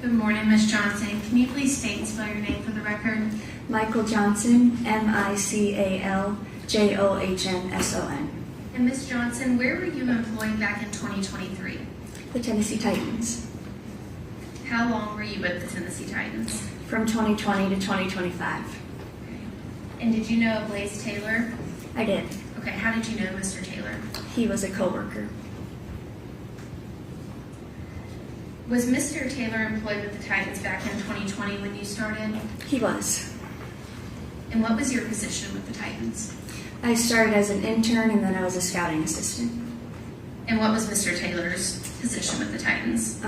Good morning, Ms. Johnson. Can you please state and spell your name for the record? Mical Johnson, Micaljohnson. And Ms. Johnson, where were you employed back in 2023? The Tennessee Titans, How long were you with the Tennessee Titans? from 2020 to 2025. And did you know Blaise Taylor? I did. Okay, how did you know Mr. Taylor? He was a coworker. Was Mr. Taylor employed with the Titans back in 2020 when you started? He was. And what was your position with the Titans? I started as an intern and then I was a scouting assistant. And what was Mr. Taylor's position with the Titans?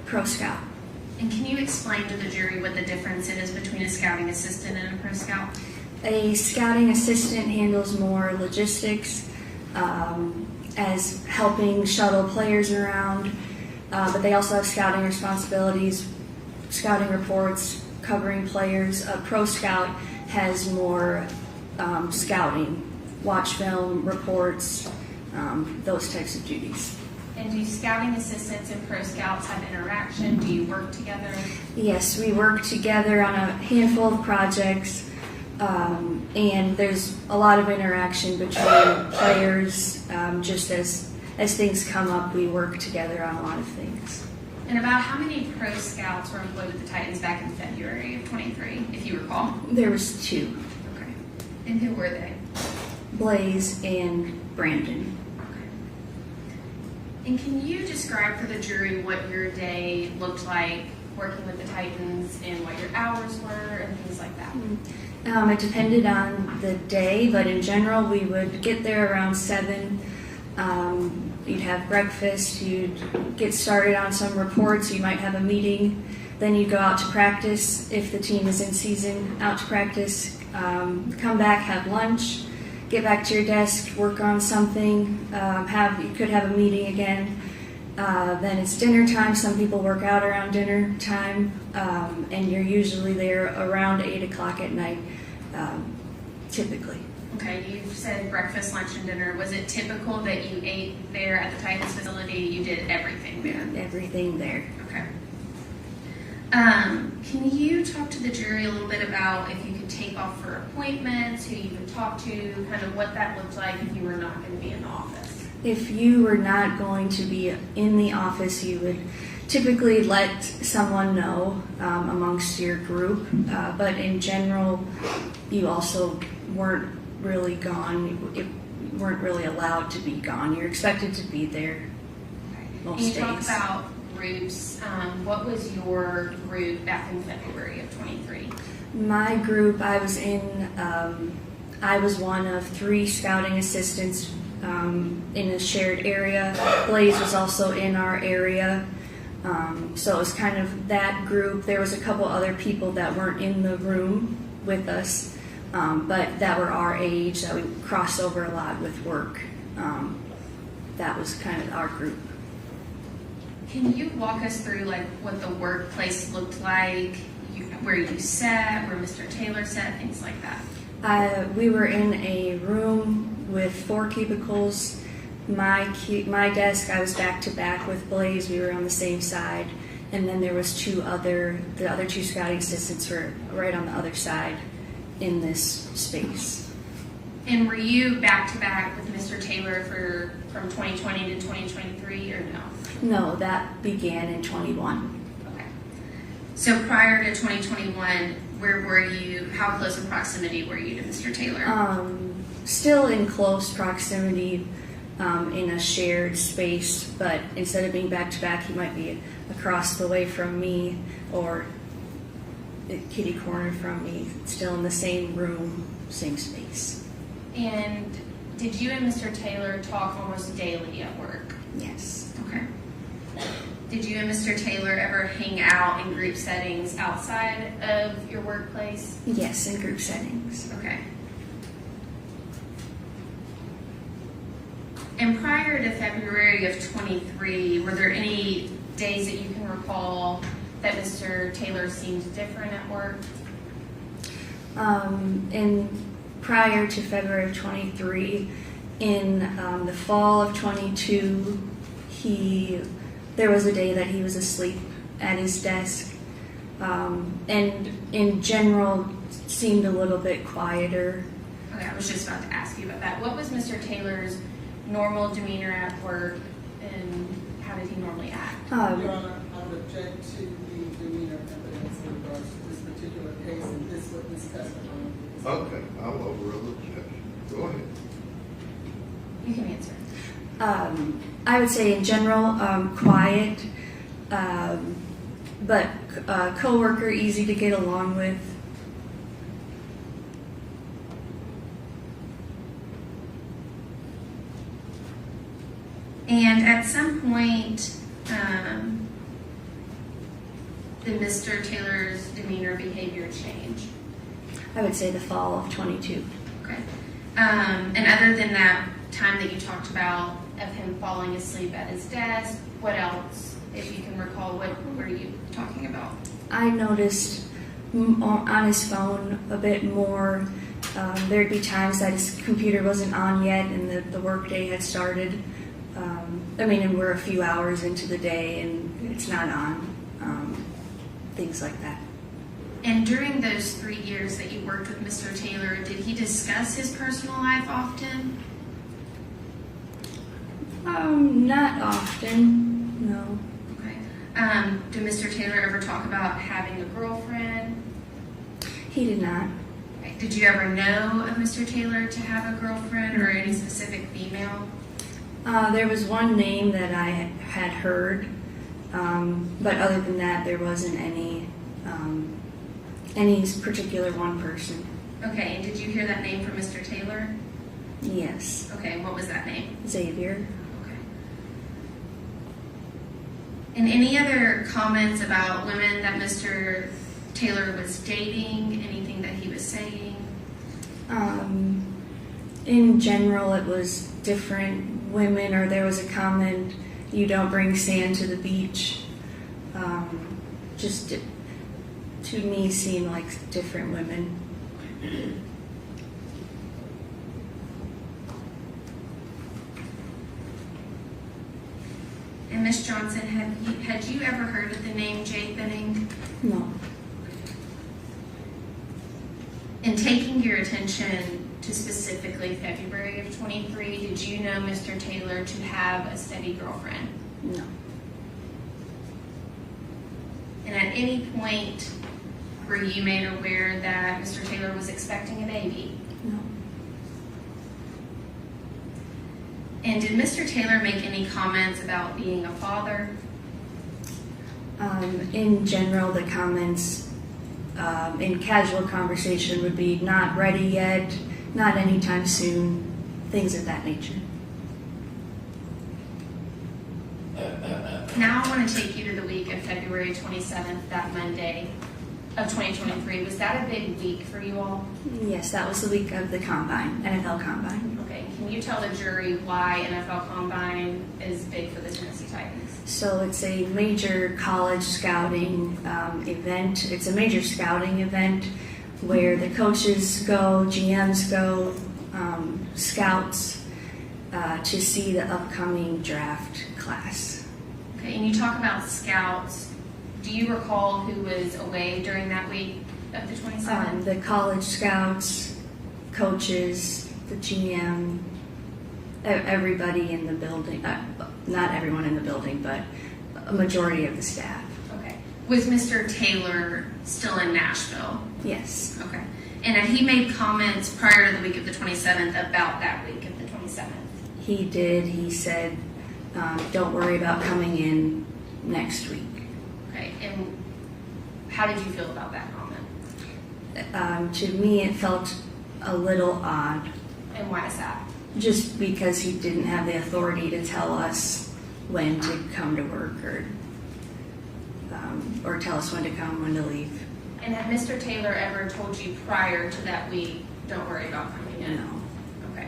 Pro scout. And can you explain to the jury what the difference is between a scouting assistant and a pro scout? A scouting assistant handles more logistics, as helping shuttle players around, but they also have scouting responsibilities, scouting reports, covering players. A pro scout has more scouting, watch film, reports, those types of duties. And do scouting assistants and pro scouts have interaction? Do you work together? Yes, we work together on a handful of projects, and there's a lot of interaction between players. Just as things come up, we work together on a lot of things. And about how many pro scouts were employed with the Titans back in February of 23, if you recall? There was 2, Okay. And who were they? Blaise and Brandon. Okay. And can you describe for the jury what your day looked like working with the Titans and what your hours were and things like that? It depended on the day, but in general, we would get there around 7. You'd have breakfast, you'd get started on some reports, you might have a meeting, then you'd go out to practice if the team is in season, out to practice, come back, have lunch, get back to your desk, work on something, you could have a meeting again. Then it's dinner time. Some people work out around dinner time, and you're usually there around 8 o'clock at night, typically. Okay, you said breakfast, lunch, and dinner. Was it typical that you ate there at the Titans facility? You did everything there? Everything there. Okay. Can you talk to the jury a little bit about if you could take off for appointments, who you could talk to, kind of what that looked like if you were not going to be in the office? If you were not going to be in the office, you would typically let someone know amongst your group, but in general, you also weren't really gone. You weren't really allowed to be gone. You're expected to be there most days. And you talk about groups. What was your group back in February of 23? My group, I was one of 3 scouting assistants in a shared area. Blaise was also in our area. So it was kind of that group. There was a couple other people that weren't in the room with us, but that were our age, that we crossed over a lot with work. That was kind of our group. Can you walk us through like what the workplace looked like, where you sat, where Mr. Taylor sat, things like that? We were in a room with 4 cubicles. My desk, I was back to back with Blaise. We were on the same side, and then there was the other 2 scouting assistants were right on the other side in this space. And were you back to back with Mr. Taylor from 2020 to 2023, or no? No, that began in 21. Okay. So prior to 2021, where were you? How close in proximity were you to Mr. Taylor? Still in close proximity, in a shared space, but instead of being back to back, he might be across the way from me or kitty corner from me, still in the same room, same space. And did you and Mr. Taylor talk almost daily at work? Yes. Okay. Did you and Mr. Taylor ever hang out in group settings outside of your workplace? Yes, in group settings. Okay. And prior to February of 23, were there any days that you can recall that Mr. Taylor seemed different at work? In prior to February of 23, in the fall of 22, there was a day that he was asleep at his desk, and in general seemed a little bit quieter. Okay, I was just about to ask you about that. What was Mr. Taylor's normal demeanor at work, and how did he normally act? Your Honor, I would object to the demeanor evidence in regards to this particular case and this witness testimony. Okay, I'll overrule the objection. Go ahead. You can answer. I would say in general, quiet, but coworker, easy to get along with. And at some point, did Mr. Taylor's demeanor behavior change? I would say the fall of 22. Okay. And other than that time that you talked about of him falling asleep at his desk, what else, if you can recall, what were you talking about? I noticed on his phone a bit more. There'd be times that his computer wasn't on yet and the work day had started. And we're a few hours into the day and it's not on. Things like that. And during those 3 years that you worked with Mr. Taylor, did he discuss his personal life often? Not often, no. Okay. Did Mr. Taylor ever talk about having a girlfriend? He did not. Okay. Did you ever know of Mr. Taylor to have a girlfriend or any specific female? There was one name that I had heard, but other than that, there wasn't any particular one person. Okay, and did you hear that name from Mr. Taylor? Yes, Okay, what was that name? Xavier. Okay. And any other comments about women that Mr. Taylor was dating? Anything that he was saying? In general, it was different women, or there was a comment, "You don't bring sand to the beach." Just to me, seemed like different women. And Miss Johnson, had you ever heard of the name Jade Benning? No. In taking your attention to specifically February of 23, did you know Mr. Taylor to have a steady girlfriend? No. And at any point, were you made aware that Mr. Taylor was expecting a baby? No. And did Mr. Taylor make any comments about being a father? In general, the comments in casual conversation would be "not ready yet," "not anytime soon," things of that nature. Now I want to take you to the week of February 27th, that Monday of 2023. Was that a big week for you all? Yes, that was the week of the combine, NFL combine. Okay, can you tell the jury why NFL Combine is big for the Tennessee Titans? So it's a major college scouting event. It's a major scouting event where the coaches go, GMs go, scouts to see the upcoming draft class. Okay, and you talk about scouts. Do you recall who was away during that week of the 27th? The college scouts, coaches, the GM, everybody in the building. Not everyone in the building, but a majority of the staff. Okay. Was Mr. Taylor still in Nashville? Yes. Okay. And had he made comments prior to the week of the 27th about that week of the 27th? He did. He said, "Don't worry about coming in next week." Okay. And how did you feel about that comment? To me, it felt a little odd, And why is that? just because he didn't have the authority to tell us when to come to work or tell us when to come, when to leave. And had Mr. Taylor ever told you prior to that week, don't worry about coming in? No. Okay.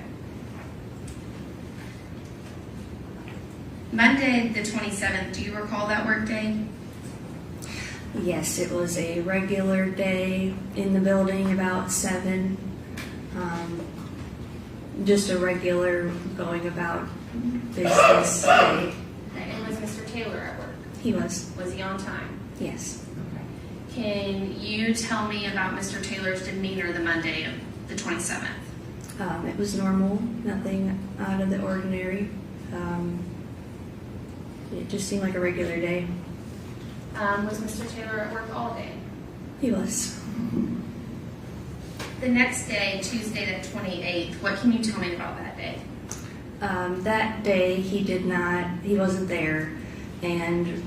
Monday, the 27th, do you recall that work day? Yes, it was a regular day in the building about 7. Just a regular going about business day. Okay, and was Mr. Taylor at work? He was. Was he on time? Yes. Can you tell me about Mr. Taylor's demeanor the Monday of the 27th? It was normal, nothing out of the ordinary. It just seemed like a regular day. Was Mr. Taylor at work all day? He was. The next day, Tuesday the 28th, what can you tell me about that day? That day he wasn't there, and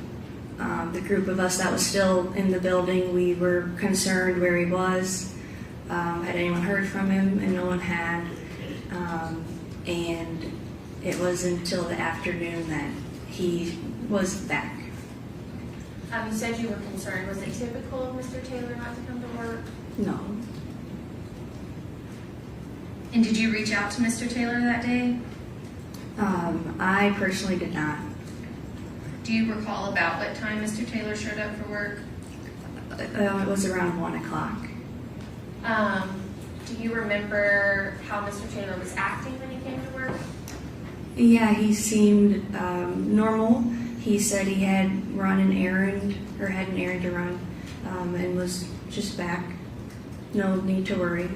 the group of us that was still in the building, we were concerned where he was. Had anyone heard from him? And no one had. And it was until the afternoon that he was back. You said you were concerned. Was it typical of Mr. Taylor not to come to work? No. And did you reach out to Mr. Taylor that day? I personally did not. Do you recall about what time Mr. Taylor showed up for work? It was around 1 o'clock. Do you remember how Mr. Taylor was acting when he came to work? Yeah, he seemed normal. He said he had run an errand, or had an errand to run, and was just back. No need to worry.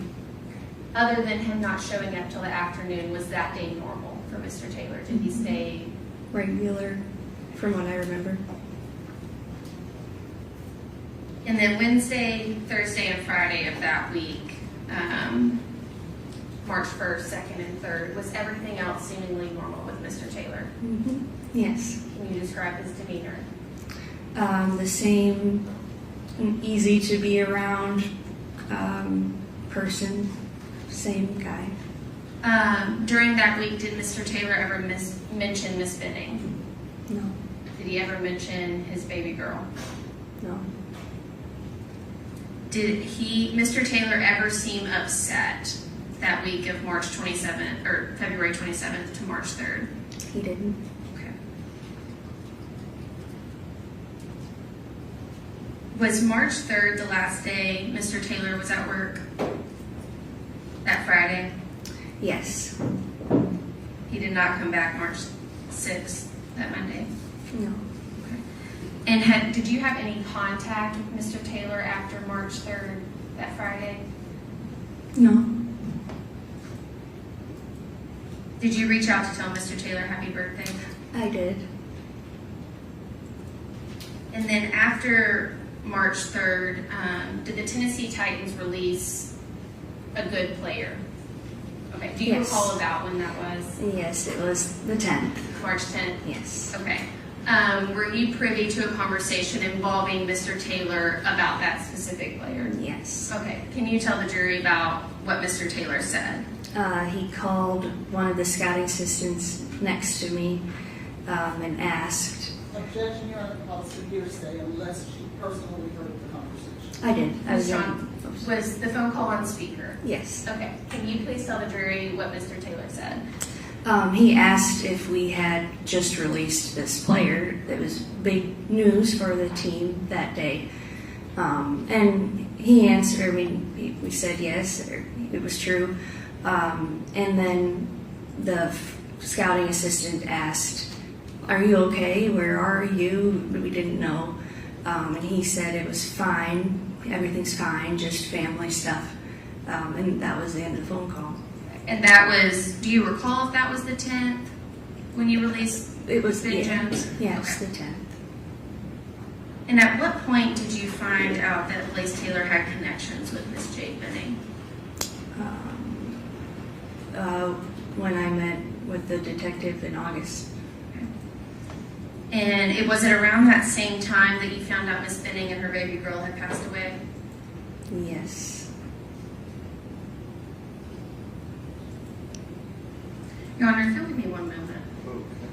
Other than him not showing up till the afternoon, was that day normal for Mr. Taylor? Did he stay? Regular, from what I remember. And then Wednesday, Thursday, and Friday of that week, March 1st, 2nd, and 3rd, was everything else seemingly normal with Mr. Taylor? Mm-hmm. Yes. Can you describe his demeanor? The same, easy to be around person, same guy. During that week, did Mr. Taylor ever mention Miss Benning? No, Did he ever mention his baby girl? no, Did Mr. Taylor ever seem upset that week of March 27th, or February 27th to March 3rd? he didn't. Okay. Was March 3rd the last day Mr. Taylor was at work? That Friday? Yes. He did not come back March 6th, that Monday? No. Okay. And did you have any contact with Mr. Taylor after March 3rd, that Friday? No. Did you reach out to tell Mr. Taylor happy birthday? I did. And then after March 3rd, did the Tennessee Titans release a good player? Okay, do you Yes. recall about when that was? Yes, it was the 10th. March 10th? Yes. Okay. Were you privy to a conversation involving Mr. Taylor about that specific player? Yes. Okay. Can you tell the jury about what Mr. Taylor said? He called one of the scouting assistants next to me and asked. Objection, Your Honor, policy hearsay unless she personally heard the conversation. I did. I was John, was the phone call on speaker? Yes. Okay. Can you please tell the jury what Mr. Taylor said? He asked if we had just released this player. It was big news for the team that day. And he answered, we said yes, it was true. And then the scouting assistant asked, "Are you okay? Where are you?" We didn't know. And he said it was fine. Everything's fine, just family stuff. And that was the end of the phone call. And that was, do you recall if that was the 10th when you released It was Ben Jones? Yeah, it was Okay. the 10th. And at what point did you find out that Blaise Taylor had connections with Miss Jade Benning? When I met with the detective in August. And was it around that same time that you found out Miss Benning and her baby girl had passed away? Yes. Your Honor, if you'll give me one moment. Okay.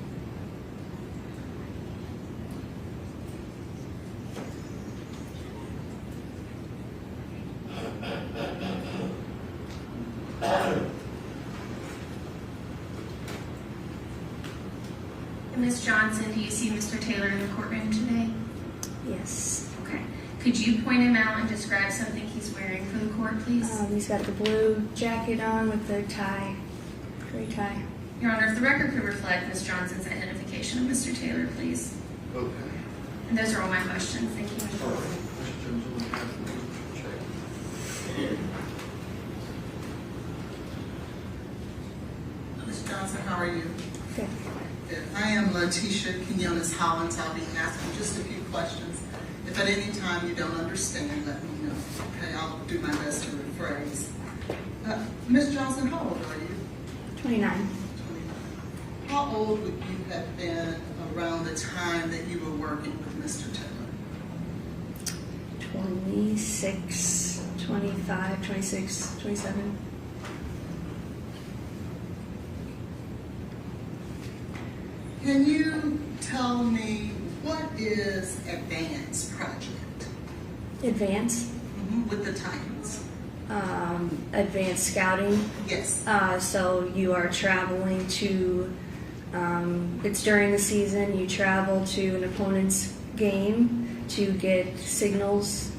And Ms. Johnson, do you see Mr. Taylor in the courtroom today? Yes. Okay. Could you point him out and describe something he's wearing for the court, please? He's got the blue jacket on with the tie, gray tie. Your Honor, if the record could reflect Ms. Johnson's identification of Mr. Taylor, please. Okay. And those are all my questions. Thank you. All right. Questions on behalf of Mr. Taylor? Ms. Johnson, how are you? Good. Good. I am Letitia Quinones Hollins. I'll be asking just a few questions. If at any time you don't understand, let me know. Okay, I'll do my best to rephrase. Ms. Johnson, how old are you? 29. 29. How old would you have been around the time that you were working with Mr. Taylor? 26, 25, 26, 27. Can you tell me what is Advance Project Advance. with the Titans? Advanced scouting. Yes. So you are traveling to, it's during the season, you travel to an opponent's game to get signals,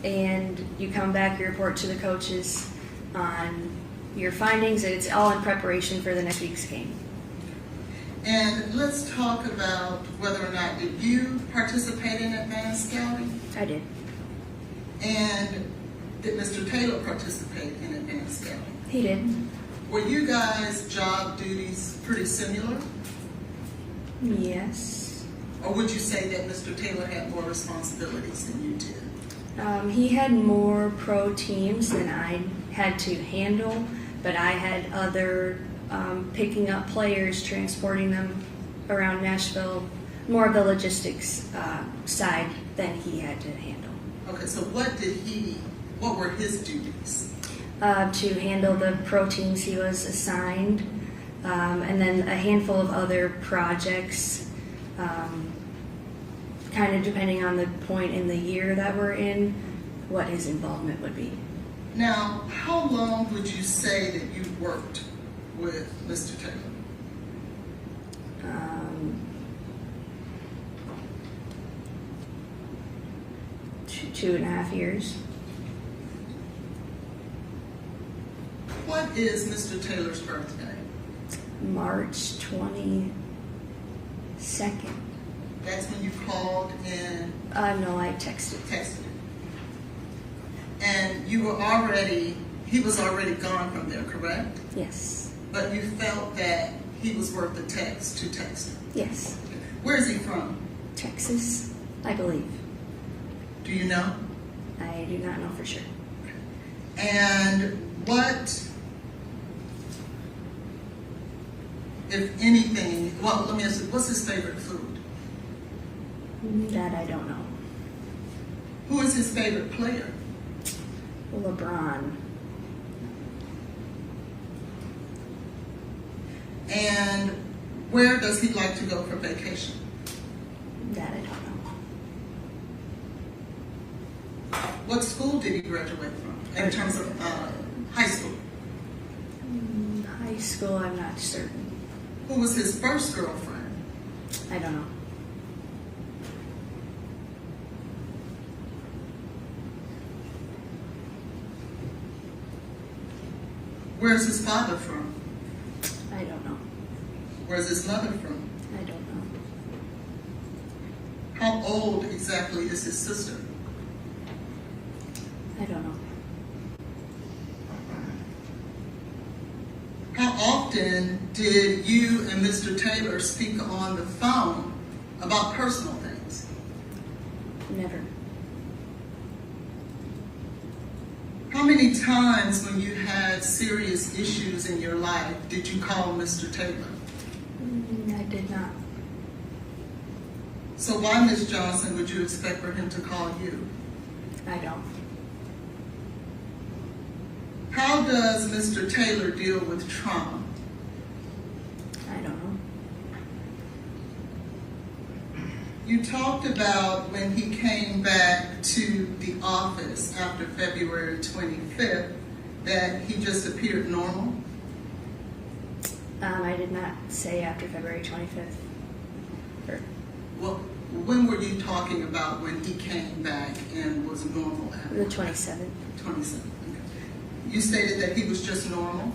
and you come back, you report to the coaches on your findings, and it's all in preparation for the next week's game. And let's talk about whether or not did you participate in advanced scouting? I did. And did Mr. Taylor participate in advanced scouting? He did. Were you guys' job duties pretty similar? Yes. Or would you say that Mr. Taylor had more responsibilities than you did? He had more pro teams than I had to handle, but I had other picking up players, transporting them around Nashville, more of the logistics side than he had to handle. Okay, so what were his duties? To handle the pro teams he was assigned, and then a handful of other projects, kind of depending on the point in the year that we're in, what his involvement would be. Now, how long would you say that you worked with Mr. Taylor? 2.5 years. What is Mr. Taylor's birthday? March 22nd. That's when you called and No, I texted. texted. And he was already gone from there, correct? Yes. But you felt that he was worth the text to text him. Yes. Where is he from? Texas, I believe. Do you know? I do not know for sure. And what, if anything, well, let me ask you, what's his favorite food? That I don't know. Who is his favorite player? LeBron. And where does he like to go for vacation? That I don't know. What school did he graduate from in terms of high school? High school, I'm not certain. Who was his first girlfriend? I don't know. Where's his father from? I don't know. Where's his mother from? I don't know. How old exactly is his sister? I don't know. How often did you and Mr. Taylor speak on the phone about personal things? Never. How many times when you had serious issues in your life did you call Mr. Taylor? I did not. So why, Ms. Johnson, would you expect for him to call you? I don't. How does Mr. Taylor deal with trauma? I don't know. You talked about when he came back to the office after February 25th that he just appeared normal. I did not say after February 25th. Or, Well, when were you talking about when he came back and was normal after? the 27th. 27. Okay. You stated that he was just normal.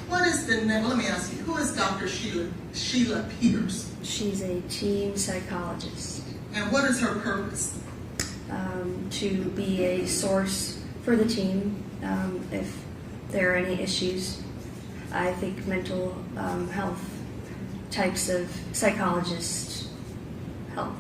What is the name? Let me ask you. Who is Dr. Sheila Peters? She's a team psychologist. And what is her purpose? To be a source for the team if there are any issues. I think mental health types of psychologists help.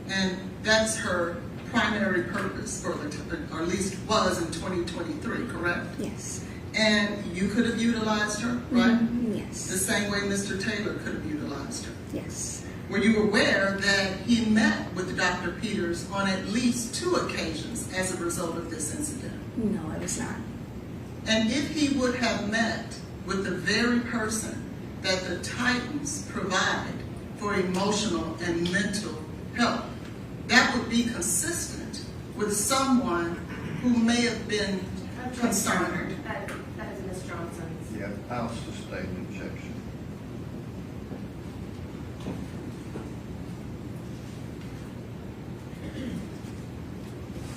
And that's her primary purpose for or at least was in 2023, correct? Yes. And you could have utilized her, right? The Yes. same way Mr. Taylor could have utilized her. Yes. Were you aware that he met with Dr. Peters on at least 2 occasions as a result of this incident? No, I was not. And if he would have met with the very person that the Titans provide for emotional and mental help, that would be consistent with someone who may have been concerned. That is Ms. Johnson's. Yeah, I'll sustain the objection.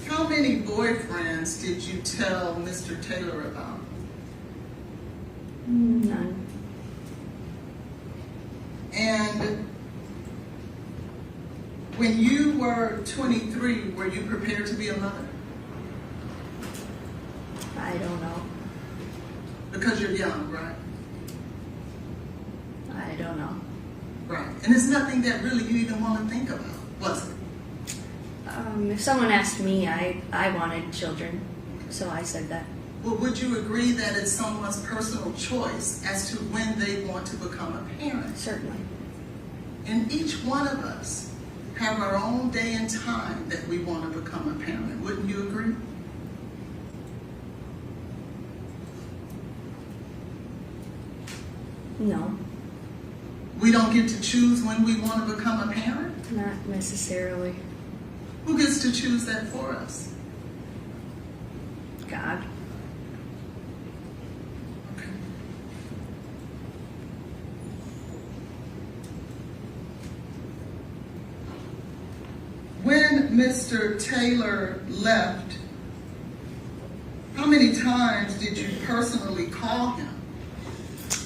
How many boyfriends did you tell Mr. Taylor about? None. And when you were 23, were you prepared to be a mother? I don't know. Because you're young, right? I don't know. Right. And it's nothing that really you even want to think about, was it? If someone asked me, I wanted children, so I said that. Well, would you agree that it's someone's personal choice as to when they want to become a parent? Certainly. And each one of us have our own day and time that we want to become a parent. Wouldn't you agree? No, We don't get to choose when we want to become a parent. not necessarily. Who gets to choose that for us? God. Okay. When Mr. Taylor left, how many times did you personally call him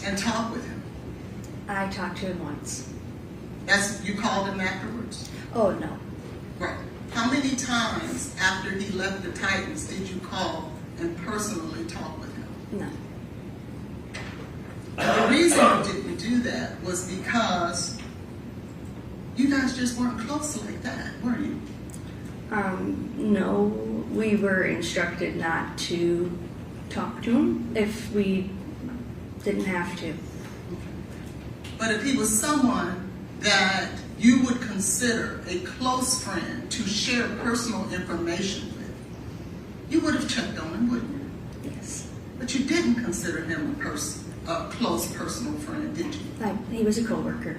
and talk with him? I talked to him once. You called him afterwards? Oh, no. Right. How many times after he left the Titans did you call and personally talk with him? None. The reason you didn't do that was because you guys just weren't close like that, were you? No, we were instructed not to talk to him if we didn't have to. But if he was someone that you would consider a close friend to share personal information with, you would have checked on him, wouldn't you? Yes. But you didn't consider him a close personal friend, did you? He was a coworker.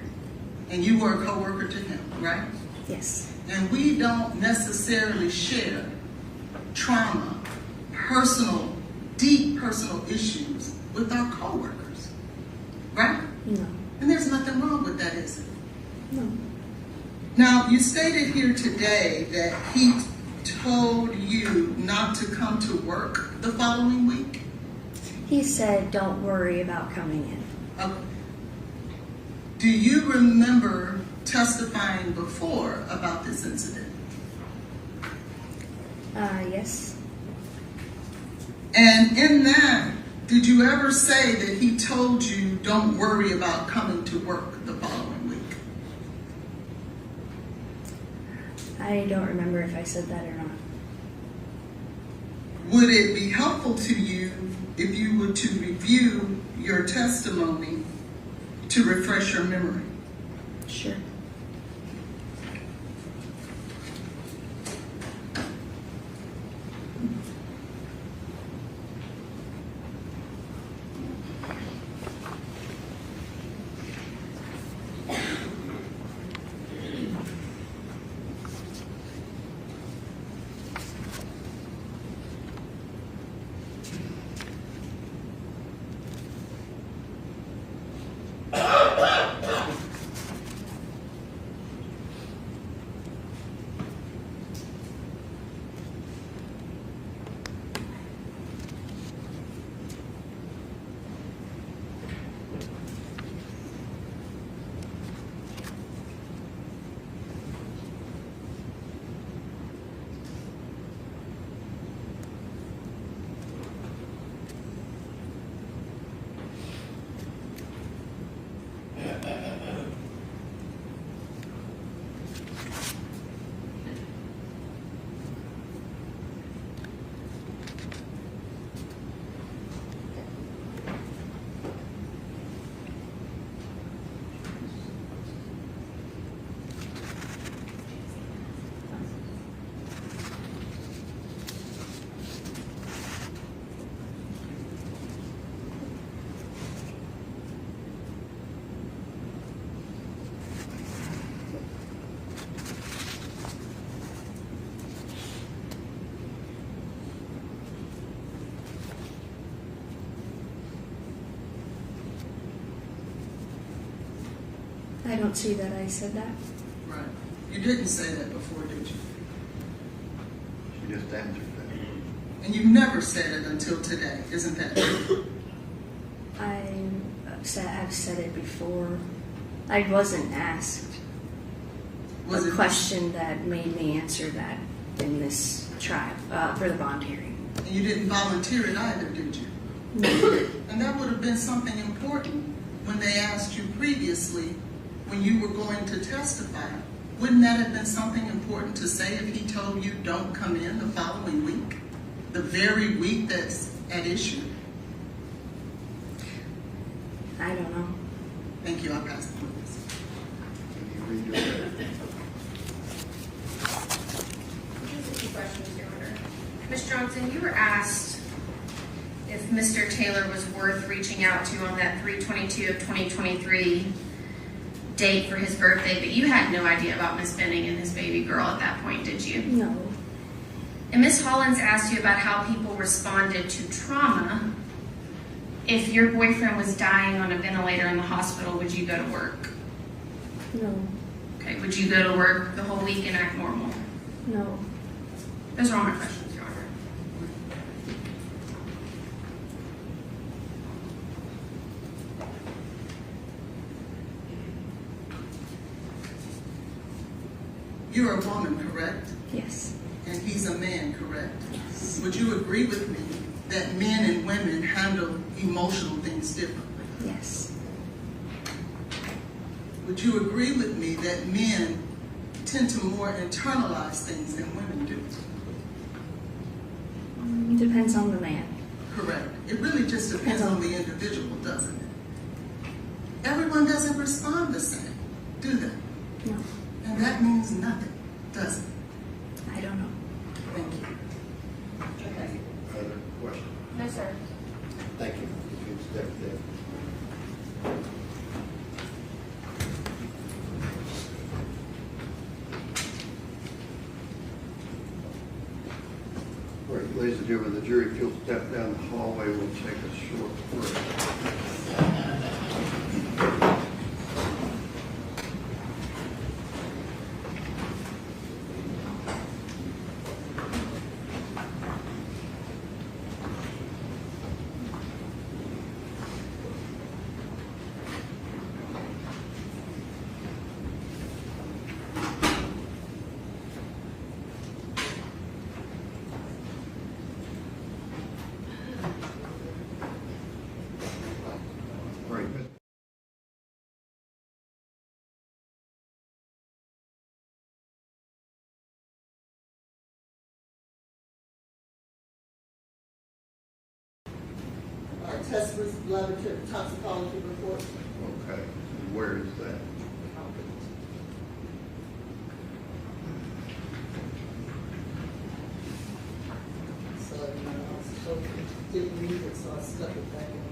And you were a coworker to him, right? Yes. And we don't necessarily share trauma, deep personal issues with our coworkers, right? No. And there's nothing wrong with that, is it? No. Now, you stated here today that he told you not to come to work the following week. He said, don't worry about coming in. Okay. Do you remember testifying before about this incident? Yes. And in that, did you ever say that he told you don't worry about coming to work the following week? I don't remember if I said that or not. Would it be helpful to you if you were to review your testimony to refresh your memory? Sure. don't see that I said that. Right. You didn't say that before, did you? She just answered that. And you never said it until today, isn't that true? I've said it before. I wasn't asked Was a it question that made me answer that in this trial for the bond hearing. And you didn't volunteer it either, did you? No. And that would have been something important when they asked you previously when you were going to testify. Wouldn't that have been something important to say if he told you don't come in the following week? The very week that's at issue? I don't know. Thank you, I'll pass the witness. Can you read your letter? Just a few questions, Your Honor. Ms. Johnson, you were asked if Mr. Taylor was worth reaching out to on that 3/22 of 2023 date for his birthday, but you had no idea about Miss Benning and his baby girl at that point, did you? No. And Ms. Hollins asked you about how people responded to trauma. If your boyfriend was dying on a ventilator in the hospital, would you go to work? No. Okay, would you go to work the whole week and act normal? No. Those are all my questions, Your Honor. You're a woman, correct? Yes. And he's a man, correct? Yes. Would you agree with me that men and women handle emotional things differently? Yes. Would you agree with me that men tend to more internalize things than women do? Depends on the man. Correct. It really just depends on the individual, doesn't it? Everyone doesn't respond the same, do they? No. And that means nothing, does it? I don't know. Thank you. Any other questions? No, sir. Thank you. You can step there. All right, ladies and gentlemen, the jury, if you'll step down the hallway, we'll take a short break. All right, Our test was laboratory toxicology report. okay, and where is that? So, I didn't read it, so I stuck it back in.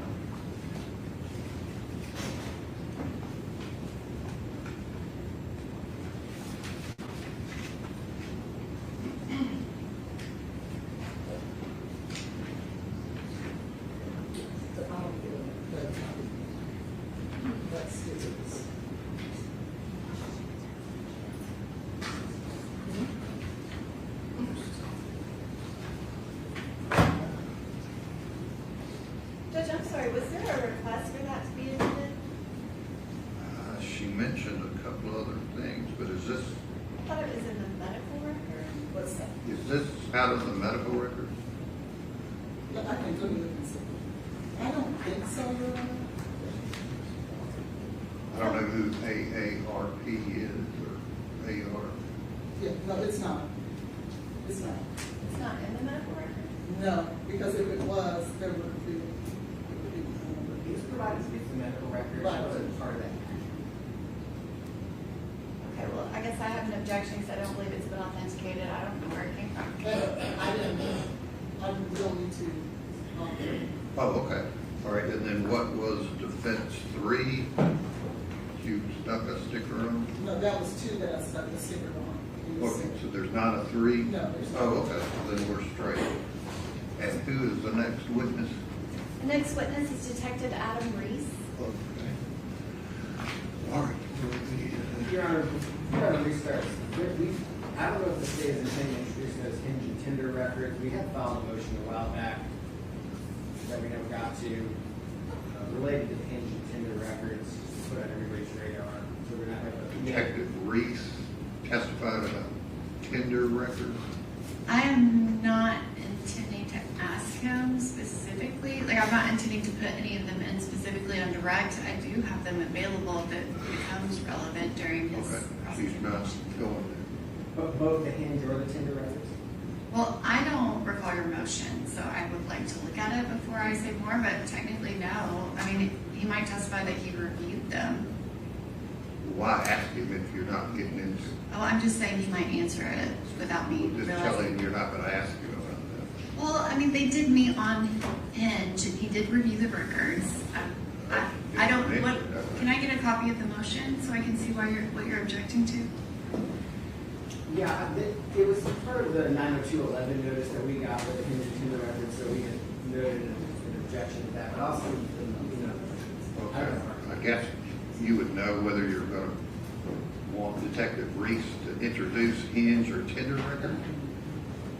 That's it. Judge, I'm sorry, was there a request for that to be admitted? She mentioned a couple other things, but is this, I thought it was in the medical record. What's that? is this out of the medical record? Yeah, I can go look and see. I don't think so, Your Honor. I don't know who AARP is, or AR. Yeah, no, it's not. It's not. It's not in the medical record? No, because if it was, there would be. He was provided with the medical record, Right. it wasn't part of that. Okay, well, I guess I have an objection because I don't believe it's been authenticated. I don't know where it came from. I didn't, I will need to. Oh, okay. All right, and then what was defense 3? You stuck a sticker on? No, that was 2 that I stuck the sticker on. It was Okay, six. so there's not a 3? No, there's not. Oh, okay, then we're straight. And who is the next witness? The next witness is Detective Adam Reese. Okay. All right, we'll be Your Honor, before I restart, I don't know if the state is intending to introduce those hinge and Tinder records. We had filed a motion a while back that we never got to, related to the hinge and Tinder records, just to put on everybody's radar, so we're not going to. Detective Reese testified about Tinder records. I am not intending to ask him specifically, like I'm not intending to put any of them in specifically on direct. I do have them available if it becomes relevant during his Okay, he's not prosecution. going Both the hinge or the Tinder records? Well, I don't recall your motion, so I would like to look at it before I say more, but technically no. I mean, he might testify that he reviewed them. there. Why ask him if you're not getting into? Oh, I'm just saying he might answer it without me Just tell him realizing. you're not going to ask him about that. Well, I mean, they did meet on Hinge, and he did review the records. I don't, what, can I get a copy of the motion so I can see what you're objecting to? Yeah, it was part of the 90211 notice that we got with the hinge and Tinder records, so we had noted an objection to that, but also, you know, I don't know. I guess you would know whether you're going to want Detective Reese to introduce Hinge or Tinder records.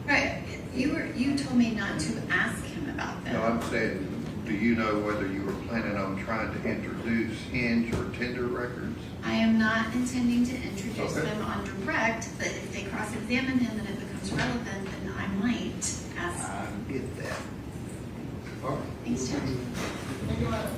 Right, you told me not to ask him about them. No, I'm saying, do you know whether you were planning on trying to introduce Hinge or Tinder records? I am not intending to introduce Okay. them on direct, but if they cross-examine him and it becomes relevant, then I might ask. I get that. All right. Thanks, Judge. And you have